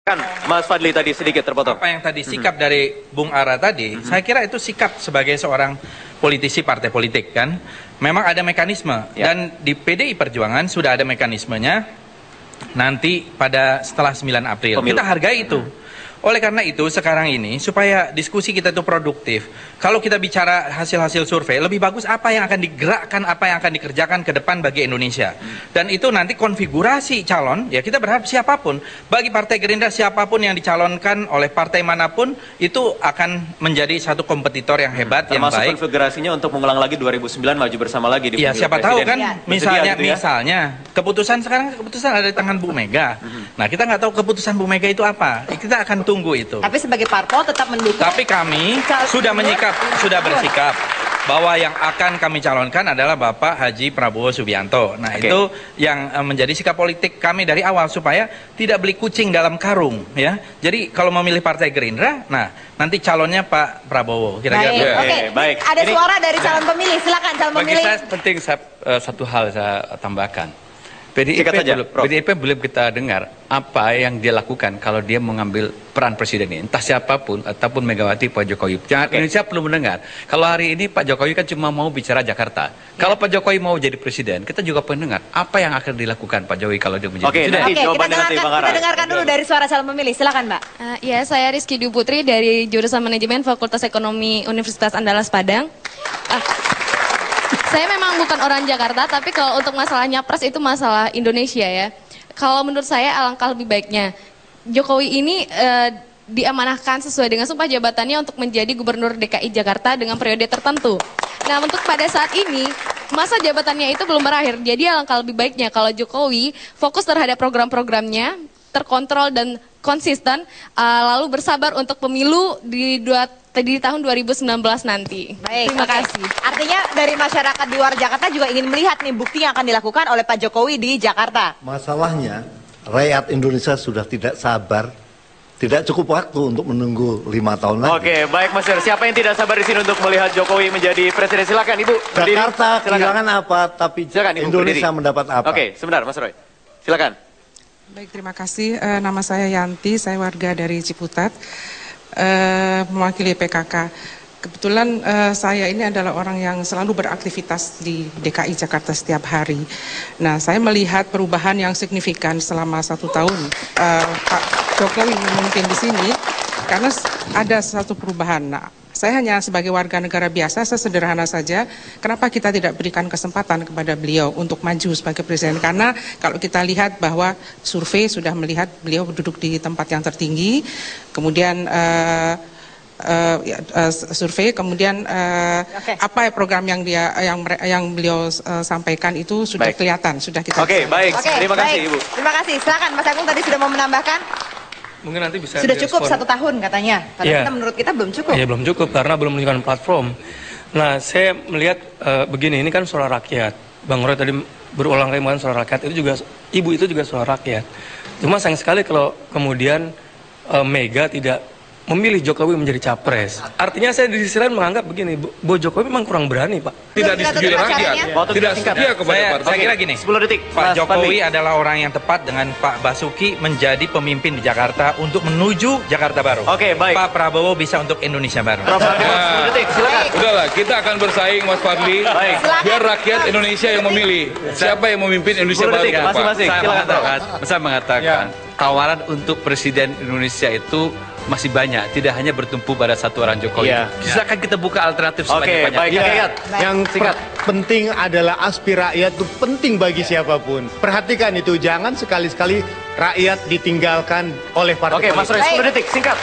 Kan Mas Fadli tadi sedikit terpotong. Apa yang tadi sikap dari Bung Ara tadi, saya kira itu sikap sebagai seorang politisi partai politik kan. Memang ada mekanisme dan di PDI Perjuangan sudah ada mekanismenya nanti pada setelah 9 April. Pemilu. Kita hargai itu. Oleh karena itu sekarang ini supaya diskusi kita itu produktif, kalau kita bicara hasil-hasil survei, lebih bagus apa yang akan digerakkan, apa yang akan dikerjakan ke depan bagi Indonesia. Dan itu nanti konfigurasi calon, ya kita berharap siapapun, bagi Partai Gerindra siapapun yang dicalonkan oleh partai manapun, itu akan menjadi satu kompetitor yang hebat, yang baik. Termasuk konfigurasinya untuk mengulang lagi 2009 maju bersama lagi di ya, siapa tahu kan, misalnya keputusan sekarang ada di tangan Bu Mega. Nah, kita nggak tahu keputusan Bu Mega itu apa. Kita akan tunggu itu. Tapi sebagai parpol tetap mendukung. Tapi kami sudah bersikap bahwa yang akan kami calonkan adalah Bapak Haji Prabowo Subianto. Nah, itu yang menjadi sikap politik kami dari awal supaya tidak beli kucing dalam karung, ya. Jadi kalau memilih Partai Gerindra, nah nanti calonnya Pak Prabowo. Kira-kira. Baik. Ada suara dari calon pemilih. Silakan calon pemilih. Bagi saya penting satu hal saya tambahkan. PDIP belum kita dengar apa yang dia lakukan kalau dia mengambil peran presiden ini, entah siapapun ataupun Megawati, Pak Jokowi. Indonesia belum mendengar. Kalau hari ini Pak Jokowi kan cuma mau bicara Jakarta. Kalau Pak Jokowi mau jadi presiden, kita juga pengen dengar apa yang akan dilakukan Pak Jokowi kalau dia menjadi presiden. Kita dengarkan dulu dari suara calon pemilih. Silakan, Mbak. Ya, saya Rizky Dwi Putri dari jurusan manajemen Fakultas Ekonomi Universitas Andalas Padang. Saya memang bukan orang Jakarta, tapi kalau untuk masalah nyapres itu masalah Indonesia ya. Kalau menurut saya alangkah lebih baiknya Jokowi ini diamanahkan sesuai dengan sumpah jabatannya untuk menjadi Gubernur DKI Jakarta dengan periode tertentu. Nah, untuk pada saat ini masa jabatannya itu belum berakhir. Jadi alangkah lebih baiknya kalau Jokowi fokus terhadap program-programnya, terkontrol dan konsisten, lalu bersabar untuk pemilu di tahun 2019 nanti. Baik, terima kasih. Artinya dari masyarakat di luar Jakarta juga ingin melihat nih bukti yang akan dilakukan oleh Pak Jokowi di Jakarta. Masalahnya rakyat Indonesia sudah tidak sabar, tidak cukup waktu untuk menunggu 5 tahun lagi. Oke, baik Mas Her. Siapa yang tidak sabar di sini untuk melihat Jokowi menjadi presiden? Silakan Ibu. Jakarta kehilangan apa, tapi silakan, Ibu, Indonesia mendapat apa? Oke, sebentar Mas Roy. Silakan. Baik, terima kasih. Nama saya Yanti, saya warga dari Ciputat, mewakili PKK. Kebetulan saya ini adalah orang yang selalu beraktivitas di DKI Jakarta setiap hari. Nah, saya melihat perubahan yang signifikan selama 1 tahun Pak Jokowi memimpin di sini, karena ada satu perubahan. Nah, saya hanya sebagai warga negara biasa, saya sederhana saja, kenapa kita tidak berikan kesempatan kepada beliau untuk maju sebagai presiden? Karena kalau kita lihat bahwa survei sudah melihat beliau duduk di tempat yang tertinggi, kemudian survei, kemudian apa program yang beliau sampaikan itu sudah kelihatan, sudah kita. Baik. Terima kasih Ibu. Terima kasih. Silakan Mas Agung tadi sudah mau menambahkan. Mungkin nanti bisa sudah cukup 1 tahun katanya. Padahal menurut kita belum cukup. Iya, belum cukup karena belum menunjukkan platform. Nah, saya melihat begini, ini kan suara rakyat. Bang Roy tadi berulang kali mengatakan suara rakyat, itu juga Ibu itu juga suara rakyat. Cuma sayang sekali kalau kemudian Mega tidak memilih Jokowi menjadi capres. Artinya saya di sisi lain menganggap begini, Bu Jokowi memang kurang berani, Pak. Tidak disetujui rakyat. Tidak setia kepada partai. Saya kira gini, 10 detik. Pak Jokowi adalah orang yang tepat dengan Pak Basuki menjadi pemimpin di Jakarta untuk menuju Jakarta Baru. Oke, baik. Pak Prabowo bisa untuk Indonesia Baru. Prof. 10 detik, silakan. Udahlah, kita akan bersaing Mas Fadli. Biar rakyat Indonesia yang memilih siapa yang memimpin Indonesia Baru. Masing-masing. Saya mengatakan tawaran untuk presiden Indonesia itu masih banyak, tidak hanya bertumpu pada satu orang Jokowi. Silakan kita buka alternatif sebanyak-banyaknya. Yang penting adalah aspirasi rakyat itu penting bagi siapapun. Perhatikan itu, jangan sekali-sekali rakyat ditinggalkan oleh partai. Mas Roy, 10 detik, singkat.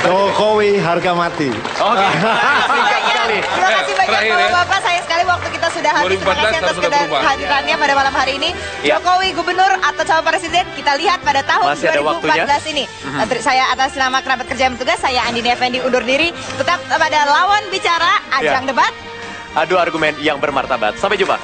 Jokowi harga mati. Singkat sekali. Terima kasih banyak Bapak-Bapak. Sayang sekali waktu kita sudah habis. Terima kasih atas kehadirannya pada malam hari ini. Jokowi Gubernur atau calon presiden kita lihat pada tahun 2014 ini. Saya atas nama kerabat kerja yang bertugas, saya Andini Effendi undur diri. Tetap pada lawan bicara ajang debat. Adu argumen yang bermartabat. Sampai jumpa.